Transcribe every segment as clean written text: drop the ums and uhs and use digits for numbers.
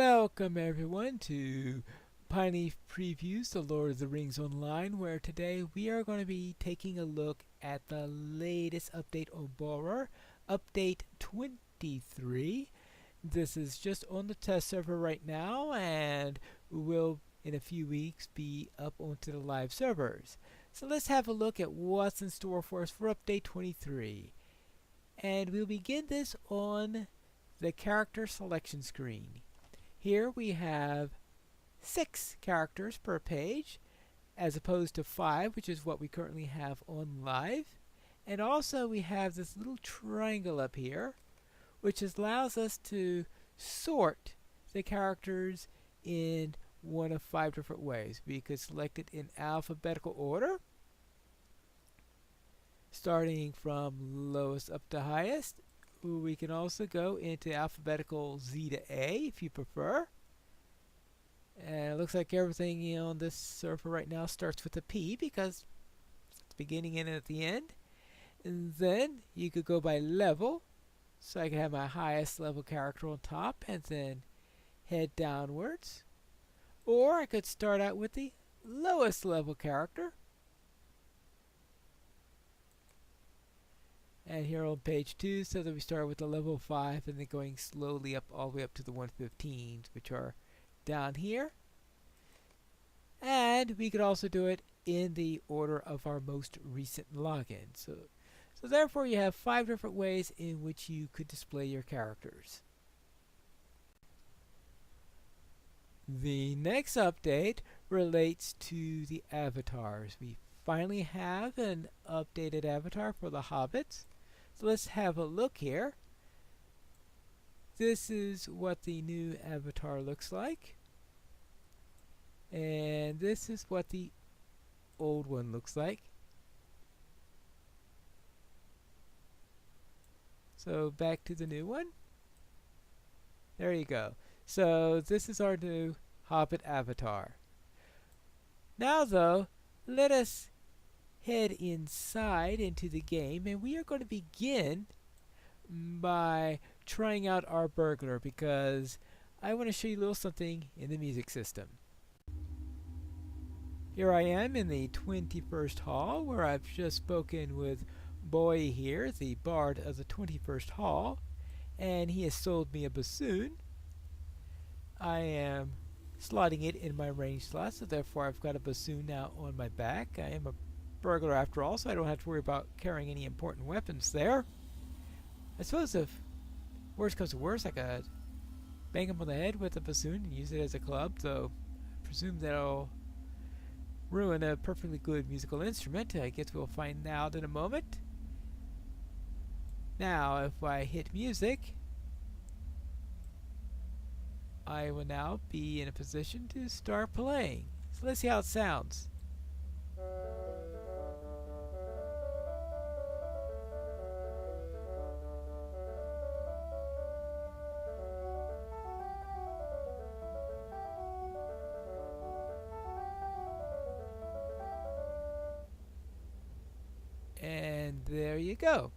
Welcome everyone to Pineleaf Previews, The Lord of the Rings Online, where today we are going to be taking a look at the latest update on Erebor, Update 23. This is just on the test server right now and will in a few weeks be up onto the live servers. So let's have a look at what's in store for us for Update 23. And we'll begin this on the character selection screen. Here we have 6 characters per page as opposed to 5, which is what we currently have on live. And also we have this little triangle up here which allows us to sort the characters in one of 5 different ways. We could select it in alphabetical order, starting from lowest up to highest. We can also go into alphabetical Z to A if you prefer. And it looks like everything on this server right now starts with a P because it's at the beginning and at the end. And then you could go by level. So I can have my highest level character on top and then head downwards. Or I could start out with the lowest level character. And here on page 2, so that we start with the level 5 and then going slowly up all the way up to the 115s, which are down here. And we could also do it in the order of our most recent login. So therefore you have 5 different ways in which you could display your characters. The next update relates to the avatars. We finally have an updated avatar for the Hobbits. So let's have a look here. This is what the new avatar looks like. And this is what the old one looks like. So back to the new one. There you go. So this is our new Hobbit avatar. Now though, let us head inside into the game, and we are going to begin by trying out our burglar because I want to show you a little something in the music system. Here I am in the 21st Hall, where I've just spoken with Boy here, the bard of the 21st Hall, and he has sold me a bassoon. I am slotting it in my range slot, so therefore I've got a bassoon now on my back. I am a burglar after all, so I don't have to worry about carrying any important weapons there. I suppose if worst comes to worst, I could bang him on the head with a bassoon and use it as a club, though I presume that'll ruin a perfectly good musical instrument. I guess we'll find out in a moment. Now, if I hit music, I will now be in a position to start playing. So let's see how it sounds. And there you go.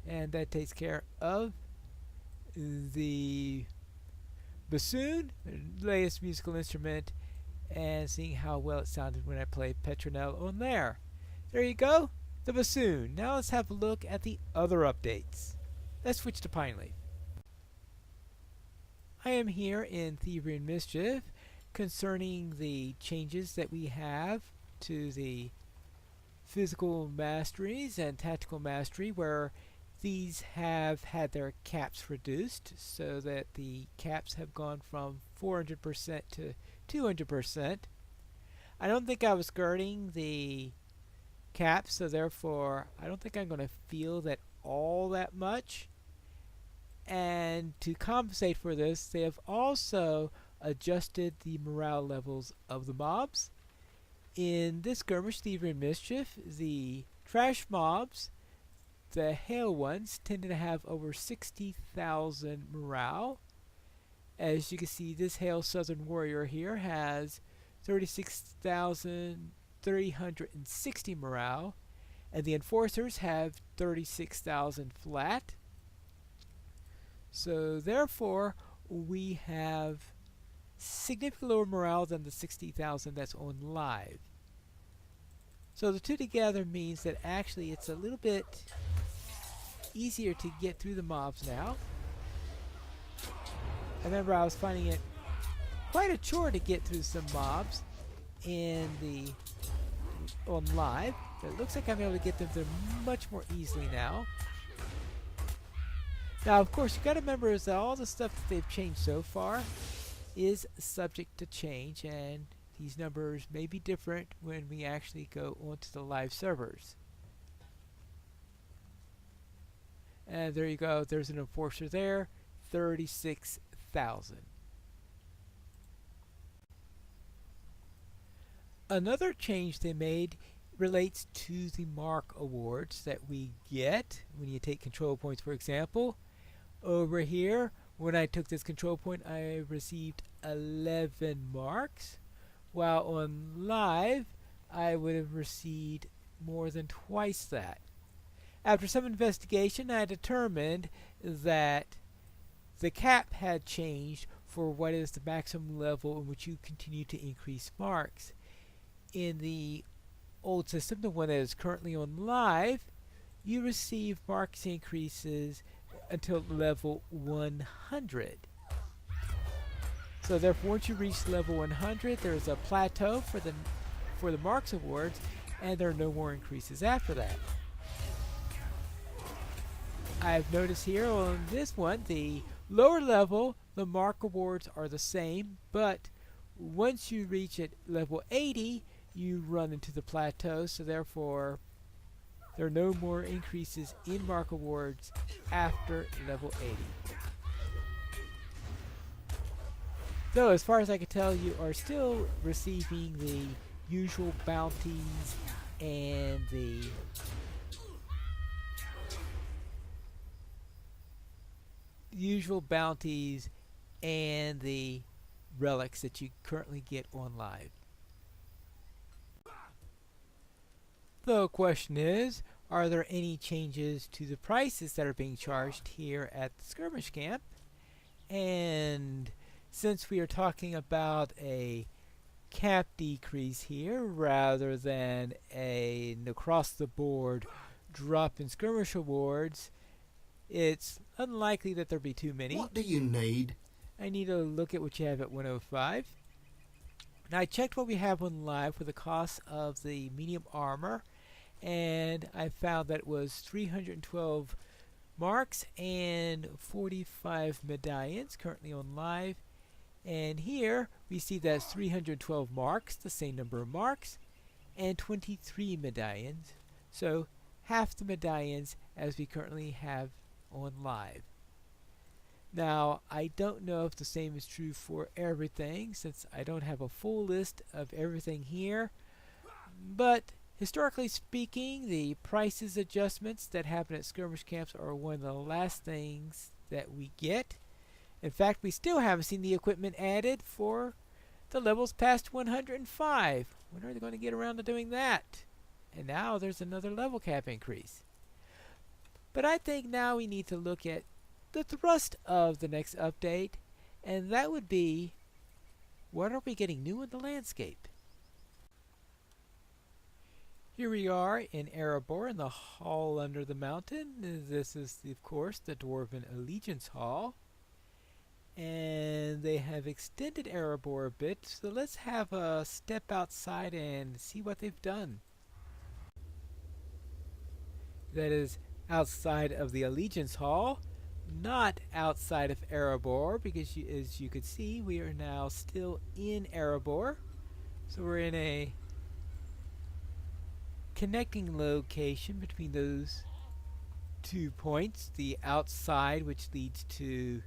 And that takes care of the bassoon, the latest musical instrument, and seeing how well it sounded when I played Petronel on there. There you go, the bassoon. Now let's have a look at the other updates. Let's switch to Pineleaf. I am here in Thievery and Mischief concerning the changes that we have to the physical masteries and tactical mastery, where these have had their caps reduced so that the caps have gone from 400% to 200%. I don't think I was guarding the caps, so therefore I don't think I'm going to feel that all that much. And to compensate for this, they have also adjusted the morale levels of the mobs. In this skirmish, Thievery and Mischief, the trash mobs, the hail ones, tended to have over 60,000 morale. As you can see, this hail southern warrior here has 36,360 morale, and the enforcers have 36,000 flat. So therefore, we have significantly lower morale than the 60,000 that's on live. So the two together means that actually it's a little bit easier to get through the mobs now. I remember I was finding it quite a chore to get through some mobs on live, but it looks like I'm able to get them through much more easily now. Now, of course, you got to remember is that all the stuff that they've changed so far is subject to change, and these numbers may be different when we actually go onto the live servers. And there you go. There's an enforcer there, 36,000. Another change they made relates to the mark awards that we get when you take control points, for example. Over here, when I took this control point, I received 11 marks, while on live, I would have received more than twice that. After some investigation, I determined that the cap had changed for what is the maximum level in which you continue to increase marks. In the old system, the one that is currently on live, you receive marks increases until level 100. So therefore, once you reach level 100, there is a plateau for the marks awards, and there are no more increases after that. I've noticed here on this one, the lower level, the mark awards are the same, but once you reach at level 80, you run into the plateau, so therefore there are no more increases in mark awards after level 80. So as far as I can tell, you are still receiving the usual bounties and the relics that you currently get on live. The question is, are there any changes to the prices that are being charged here at the Skirmish camp? And since we are talking about a cap decrease here rather than an across the board drop in Skirmish awards, it's unlikely that there'll be too many. What do you need? I need to look at what you have at 105. Now I checked what we have on live for the cost of the medium armor, and I found that it was 312 marks and 45 medallions currently on live. And here we see that's 312 marks, the same number of marks, and 23 medallions. So half the medallions as we currently have on live. Now, I don't know if the same is true for everything, since I don't have a full list of everything here, but historically speaking, the prices adjustments that happen at skirmish camps are one of the last things that we get. In fact, we still haven't seen the equipment added for the levels past 105. When are they going to get around to doing that? And now there's another level cap increase. But I think now we need to look at the thrust of the next update, and that would be, what are we getting new in the landscape? Here we are in Erebor in the hall under the mountain. This is, of course, the Dwarven Allegiance Hall. And they have extended Erebor a bit, so let's have a step outside and see what they've done. That is outside of the Allegiance Hall, not outside of Erebor, because as you can see, we are now still in Erebor. So we're in a connecting location between those 2 points, the outside, which leads to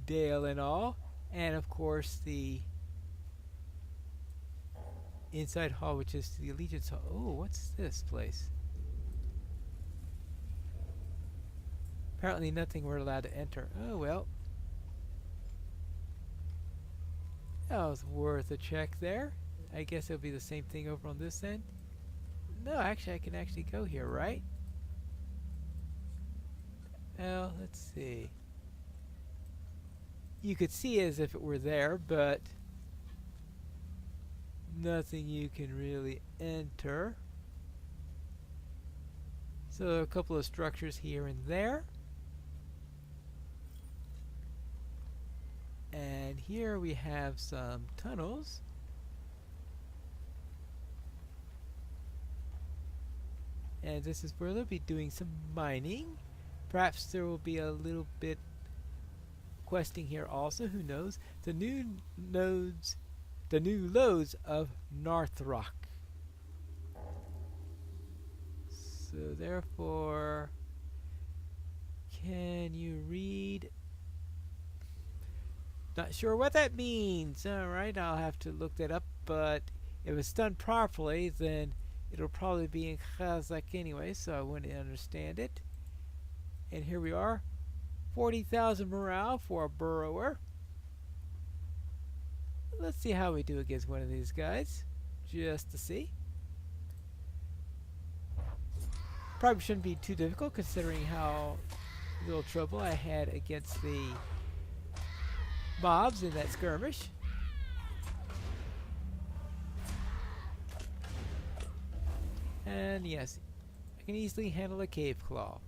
Dale and all, and of course the inside hall, which is the Allegiance Hall. Oh, what's this place? Apparently nothing we're allowed to enter. Oh well. That was worth a check there. I guess it'll be the same thing over on this end. No, actually I can actually go here, right? Well, let's see. you could see as if it were there, but nothing you can really enter. So there are a couple of structures here and there. And here we have some tunnels. And this is where they'll be doing some mining. Perhaps there will be a little bit questing here also, who knows. The new lodes of Northrok. So therefore, can you read? Not sure what that means. Alright, I'll have to look that up, but if it's done properly, then it'll probably be in Kazakh anyway, so I wouldn't understand it. And here we are. 40,000 morale for a burrower. Let's see how we do against one of these guys. Just to see. Probably shouldn't be too difficult considering how little trouble I had against the mobs in that skirmish. And yes, I can easily handle a cave claw.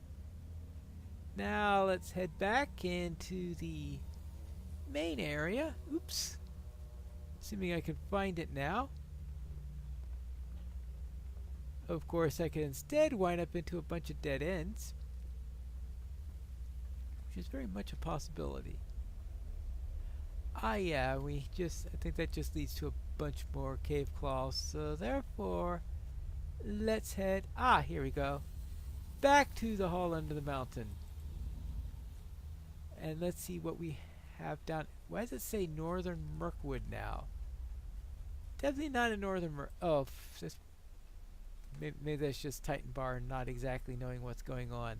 Now let's head back into the main area. Oops. Assuming I can find it now. Of course, I could instead wind up into a bunch of dead ends, which is very much a possibility. Ah, yeah, I think that just leads to a bunch more cave claws. So therefore, let's head, here we go, back to the hall under the mountain. And let's see what we have down. Why does it say Northern Mirkwood now? Definitely not a Northern maybe that's just Titan Bar and not exactly knowing what's going on.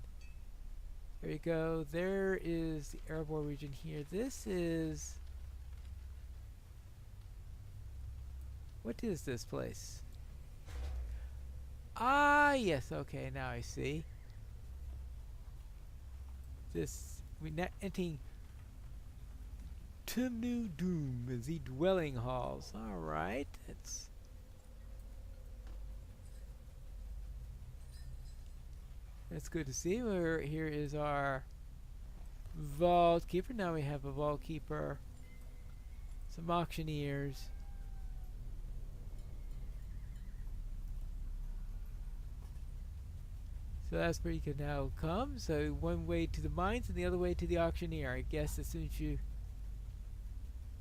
There you go. There is the Erebor region here. This is... What is this place? Ah, yes. Okay, now I see. We're now entering Tumnu Doom, the dwelling halls. Alright, that's good to see. Here is our vault keeper. Now we have a vault keeper, some auctioneers. So that's where you can now come. So one way to the mines and the other way to the auctioneer. I guess as soon as you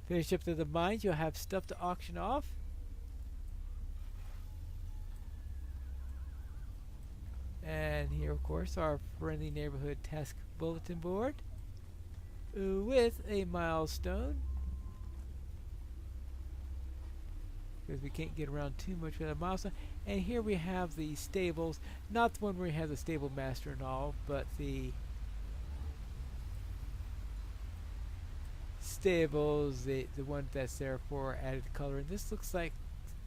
finish up to the mines, you'll have stuff to auction off. And here, of course, our friendly neighborhood task bulletin board with a milestone. Because we can't get around too much with a milestone. And here we have the stables, not the one where we have the stable master and all, but the stables, the one that's there for added color. And this looks like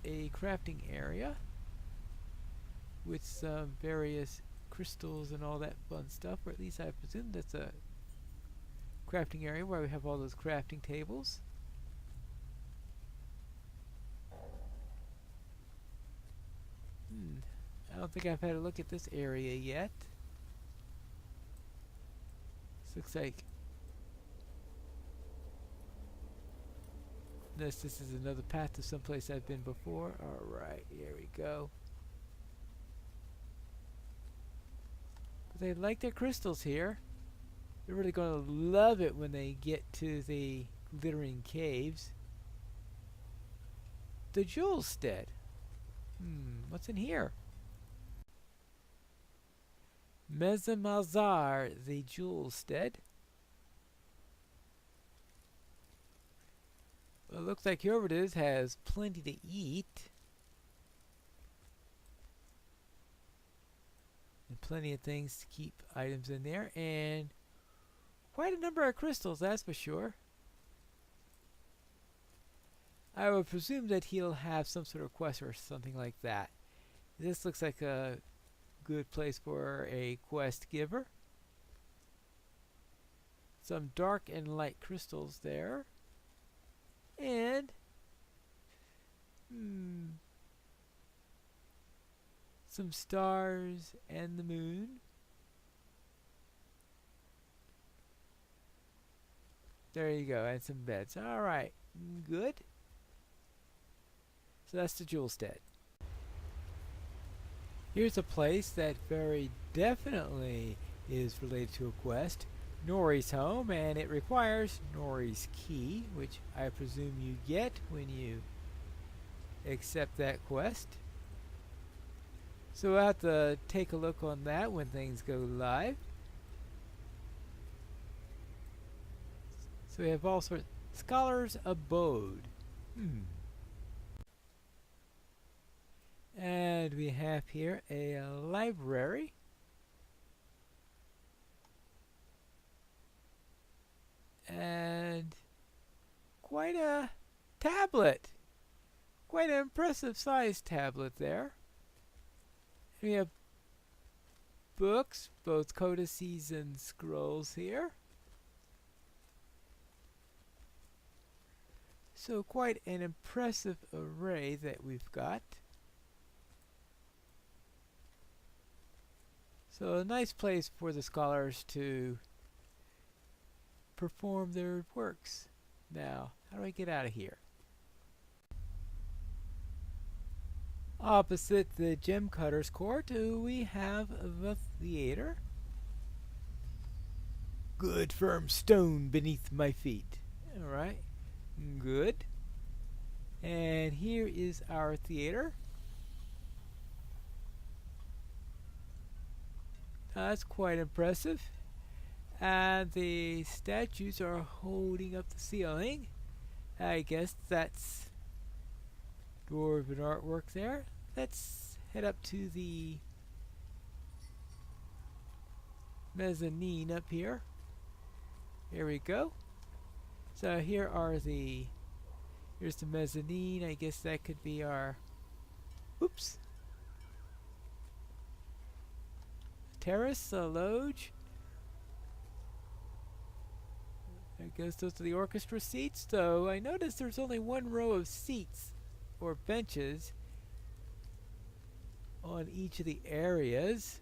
a crafting area with some various crystals and all that fun stuff, or at least I presume that's a crafting area where we have all those crafting tables. I don't think I've had a look at this area yet. This looks like this is another path to someplace I've been before. Alright, here we go. But they like their crystals here. They're really going to love it when they get to the glittering caves. The Jewel Stead. What's in here? Mezamazar, the Jewel Stead. Well, it looks like whoever it is has plenty to eat. And plenty of things to keep items in there. And quite a number of crystals, that's for sure. I would presume that he'll have some sort of quest or something like that. This looks like a good place for a quest giver. some dark and light crystals there. And some stars and the moon. There you go, and some beds. Alright, good. So that's the jewel stead. Here's a place that very definitely is related to a quest. Nori's home, and it requires Nori's key, which I presume you get when you accept that quest. So we'll have to take a look on that when things go live. So we have all sorts. Scholar's Abode. And we have here a library. And quite a tablet. Quite an impressive sized tablet there. And we have books, both codices and scrolls here. So quite an impressive array that we've got. So a nice place for the scholars to perform their works. Now, how do I get out of here? Opposite the gem cutter's court, we have the theater. Good firm stone beneath my feet. Alright, good. And here is our theater. That's quite impressive. And the statues are holding up the ceiling. I guess that's dwarven artwork there. Let's head up to the mezzanine up here. Here we go. So here are here's the mezzanine. I guess that could be our, oops, terrace, a loge. There goes those to the orchestra seats. Though I noticed there's only one row of seats or benches on each of the areas.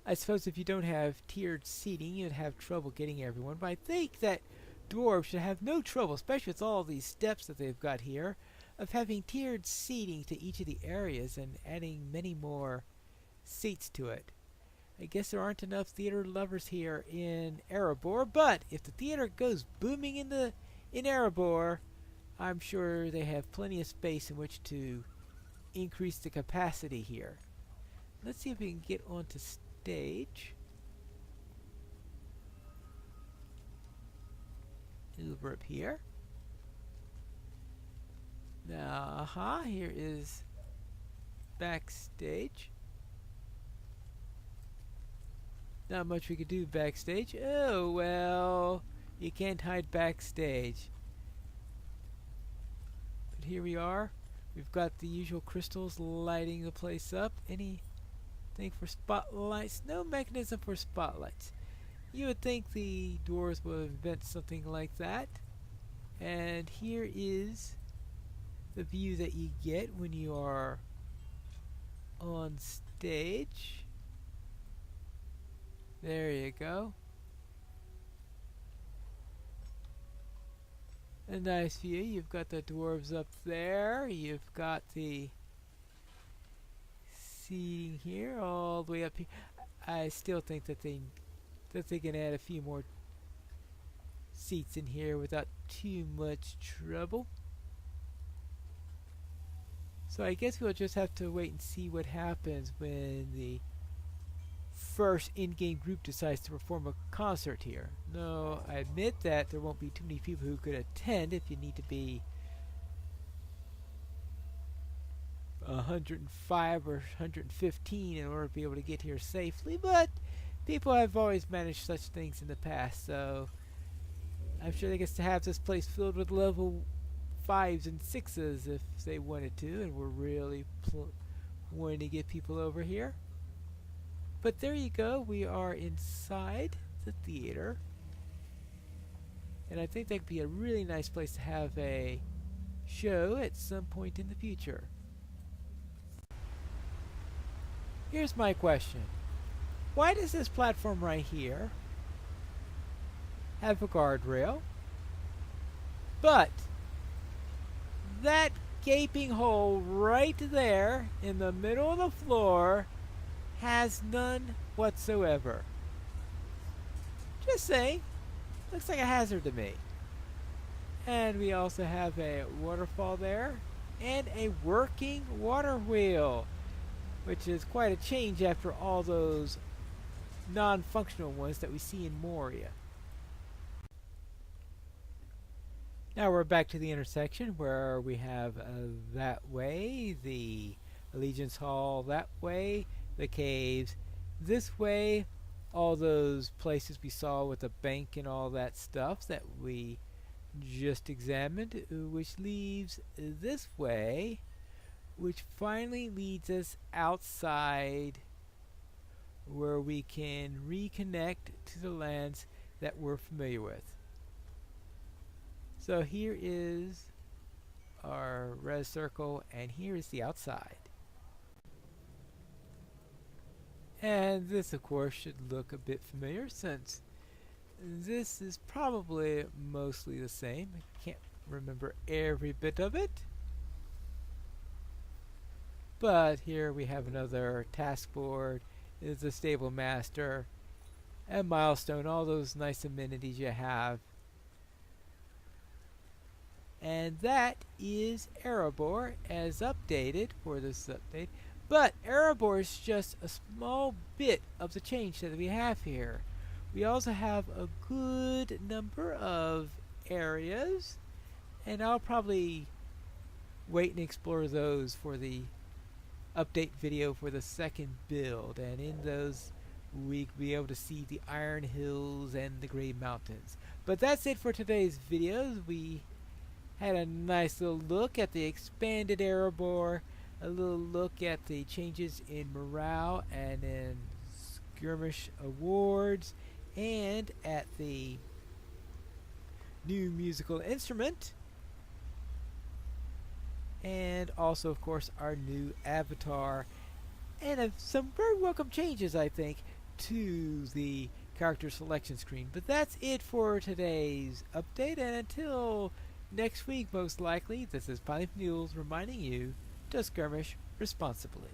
I suppose if you don't have tiered seating, you'd have trouble getting everyone. But I think that dwarves should have no trouble, especially with all these steps that they've got here, of having tiered seating to each of the areas and adding many more seats to it. I guess there aren't enough theater lovers here in Erebor, but if the theater goes booming in Erebor, I'm sure they have plenty of space in which to increase the capacity here. Let's see if we can get onto stage. Over up here. Now, here is backstage. Not much we could do backstage. Oh, well, you can't hide backstage. But here we are. We've got the usual crystals lighting the place up. Anything for spotlights? No mechanism for spotlights. You would think the dwarves would invent something like that. And here is the view that you get when you are on stage. There you go. A nice view. You've got the dwarves up there. You've got the seating here all the way up here. I still think that they can add a few more seats in here without too much trouble. So I guess we'll just have to wait and see what happens when the first in-game group decides to perform a concert here. No, I admit that there won't be too many people who could attend if you need to be 105 or 115 in order to be able to get here safely, but people have always managed such things in the past, so I'm sure they get to have this place filled with level 5s and 6s if they wanted to, and we're really wanting to get people over here. But there you go, we are inside the theater. And I think that could be a really nice place to have a show at some point in the future. Here's my question. Why does this platform right here have a guardrail, but that gaping hole right there in the middle of the floor has none whatsoever? Just saying. Looks like a hazard to me. And we also have a waterfall there and a working water wheel, which is quite a change after all those non-functional ones that we see in Moria. Now we're back to the intersection where we have that way, the Allegiance Hall that way, the caves this way, all those places we saw with the bank and all that stuff that we just examined, which leaves this way, which finally leads us outside where we can reconnect to the lands that we're familiar with. So here is our red circle, and here is the outside. And this, of course, should look a bit familiar since this is probably mostly the same. I can't remember every bit of it. But here we have another task board, is a stable master, a milestone, all those nice amenities you have. And that is Erebor as updated for this update. But Erebor is just a small bit of the change that we have here. We also have a good number of areas, and I'll probably wait and explore those for the update video for the second build, and in those we'll be able to see the Iron Hills and the Grey Mountains. But that's it for today's videos. We had a nice little look at the expanded Erebor, a little look at the changes in morale and in Skirmish awards, and at the new musical instrument, and also of course our new avatar, and some very welcome changes, I think, to the character selection screen. But that's it for today's update, and until next week most likely, this is Pineleaf News reminding you to skirmish responsibly.